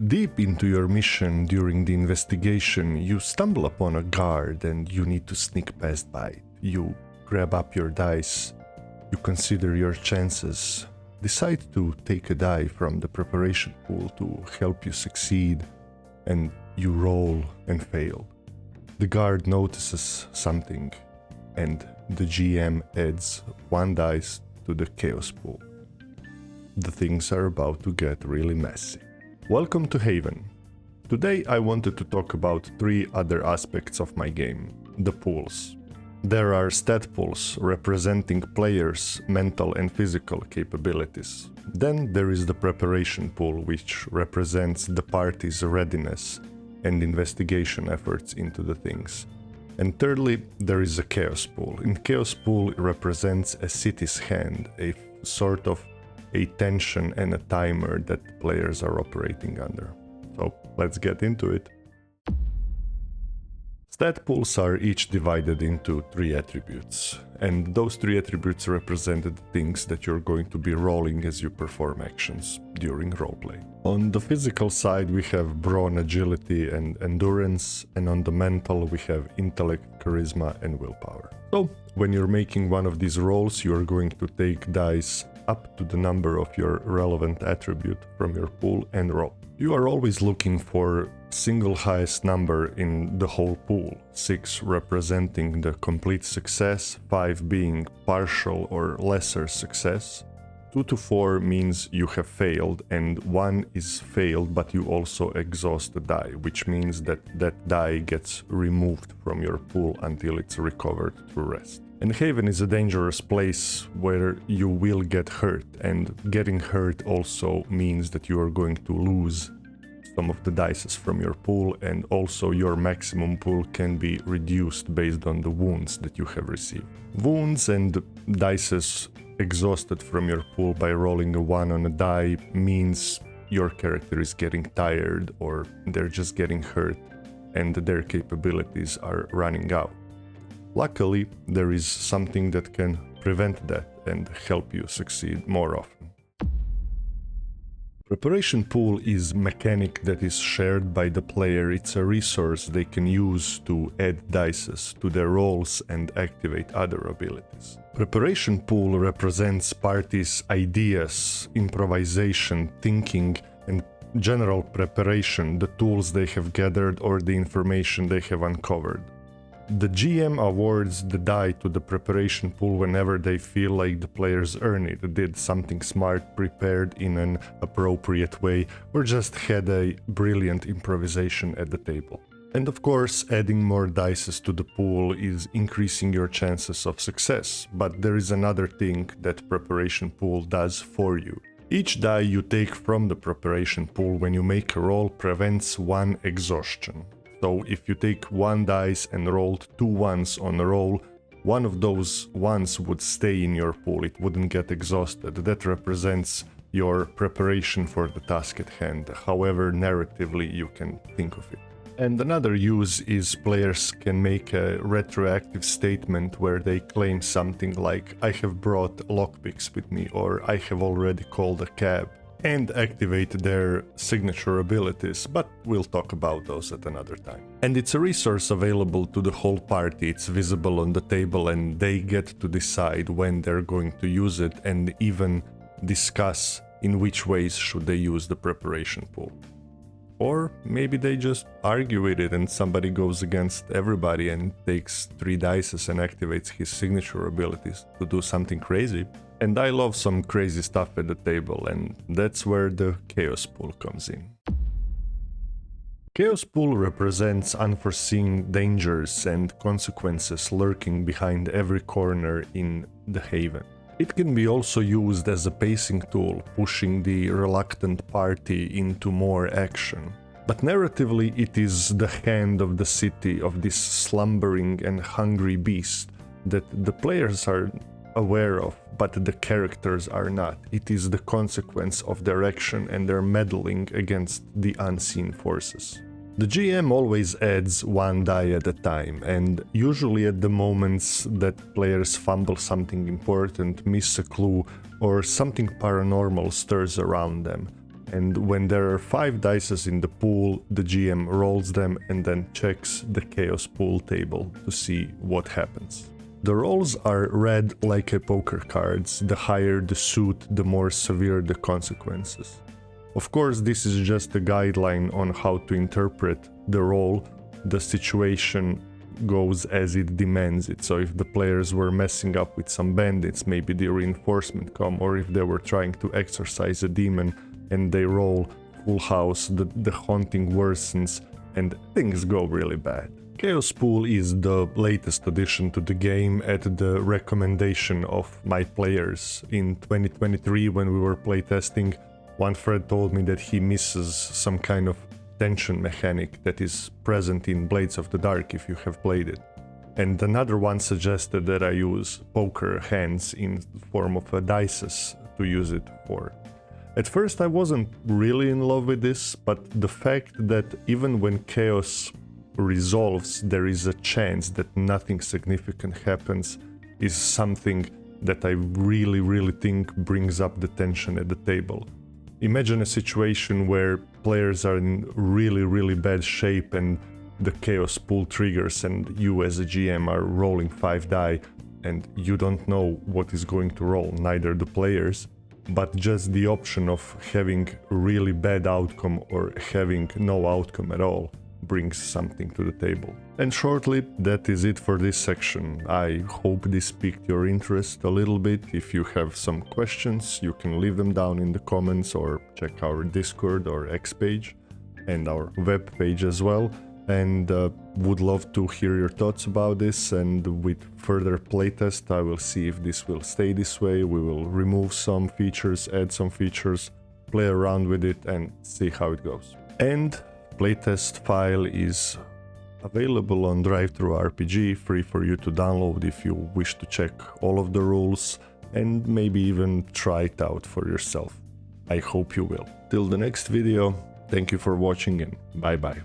Deep into your mission during the investigation, you stumble upon a guard and you need to sneak past by it. You grab up your dice, you consider your chances, decide to take a die from the preparation pool to help you succeed, and you roll and fail. The guard notices something, and the GM adds one dice to the chaos pool. The things are about to get really messy. Welcome to H.A.V.E.N. Today I wanted to talk about three other aspects of my game, the pools. There are stat pools representing players' mental and physical capabilities. Then there is the preparation pool, which represents the party's readiness and investigation efforts into the things. And thirdly, there is a chaos pool. In chaos pool, it represents a city's hand, a sort of a tension and a timer that the players are operating under. So let's get into it. Stat pools are each divided into three attributes, and those three attributes represent the things that you're going to be rolling as you perform actions during roleplay. On the physical side, we have brawn, agility, and endurance, and on the mental, we have intellect, charisma, and willpower. So, when you're making one of these rolls, you're going to take dice up to the number of your relevant attribute from your pool and roll. You are always looking for single highest number in the whole pool, 6 representing the complete success, 5 being partial or lesser success. 2 to 4 means you have failed, and 1 is failed but you also exhaust the die, which means that that die gets removed from your pool until it's recovered through rest. And H.A.V.E.N. is a dangerous place where you will get hurt, and getting hurt also means that you are going to lose some of the dice from your pool, and also your maximum pool can be reduced based on the wounds that you have received. Wounds and dice exhausted from your pool by rolling a 1 on a die means your character is getting tired, or they're just getting hurt and their capabilities are running out. Luckily, there is something that can prevent that and help you succeed more often. Preparation pool is mechanic that is shared by the player. It's a resource they can use to add dice to their rolls and activate other abilities. Preparation pool represents party's ideas, improvisation, thinking, and general preparation, the tools they have gathered or the information they have uncovered. The GM awards the die to the preparation pool whenever they feel like the players earned it, did something smart, prepared in an appropriate way, or just had a brilliant improvisation at the table. And of course, adding more dice to the pool is increasing your chances of success, but there is another thing that preparation pool does for you. Each die you take from the preparation pool when you make a roll prevents 1 exhaustion. So if you take 1 dice and rolled 2 ones on a roll, one of those ones would stay in your pool, it wouldn't get exhausted. That represents your preparation for the task at hand, however narratively you can think of it. And another use is players can make a retroactive statement where they claim something like, I have brought lockpicks with me, or I have already called a cab, and activate their signature abilities, but we'll talk about those at another time. And it's a resource available to the whole party, it's visible on the table, and they get to decide when they're going to use it and even discuss in which ways should they use the preparation pool. Or maybe they just argue with it and somebody goes against everybody and takes 3 dice and activates his signature abilities to do something crazy. And I love some crazy stuff at the table, and that's where the Chaos Pool comes in. Chaos Pool represents unforeseen dangers and consequences lurking behind every corner in the H.A.V.E.N. It can be also used as a pacing tool, pushing the reluctant party into more action. But narratively, it is the hand of the city, of this slumbering and hungry beast that the players are aware of, but the characters are not. It is the consequence of their action and their meddling against the unseen forces. The GM always adds 1 die at a time, and usually at the moments that players fumble something important, miss a clue, or something paranormal stirs around them. and when there are 5 dice in the pool, the GM rolls them and then checks the chaos pool table to see what happens. The rolls are read like a poker cards. The higher the suit, the more severe the consequences. Of course, this is just a guideline on how to interpret the roll. The situation goes as it demands it. So if the players were messing up with some bandits, maybe the reinforcement come, or if they were trying to exorcise a demon and they roll full house, the haunting worsens and things go really bad. Chaos Pool is the latest addition to the game at the recommendation of my players. In 2023, when we were playtesting, one friend told me that he misses some kind of tension mechanic that is present in Blades of the Dark if you have played it. And another one suggested that I use poker hands in form of a dices to use it for. At first I wasn't really in love with this, but the fact that even when chaos resolves, there is a chance that nothing significant happens is something that I really think brings up the tension at the table. Imagine a situation where players are in really bad shape and the chaos pool triggers and you as a GM are rolling 5 die and you don't know what is going to roll, neither the players, but just the option of having a really bad outcome or having no outcome at all brings something to the table. And shortly, that is it for this section. I hope this piqued your interest a little bit. If you have some questions, you can leave them down in the comments or check our Discord or X page and our web page as well. And would love to hear your thoughts about this, and with further playtest I will see if this will stay this way. We will remove some features, add some features, play around with it and see how it goes. And playtest file is available on DriveThruRPG, free for you to download if you wish to check all of the rules and maybe even try it out for yourself. I hope you will. Till the next video, thank you for watching and bye bye.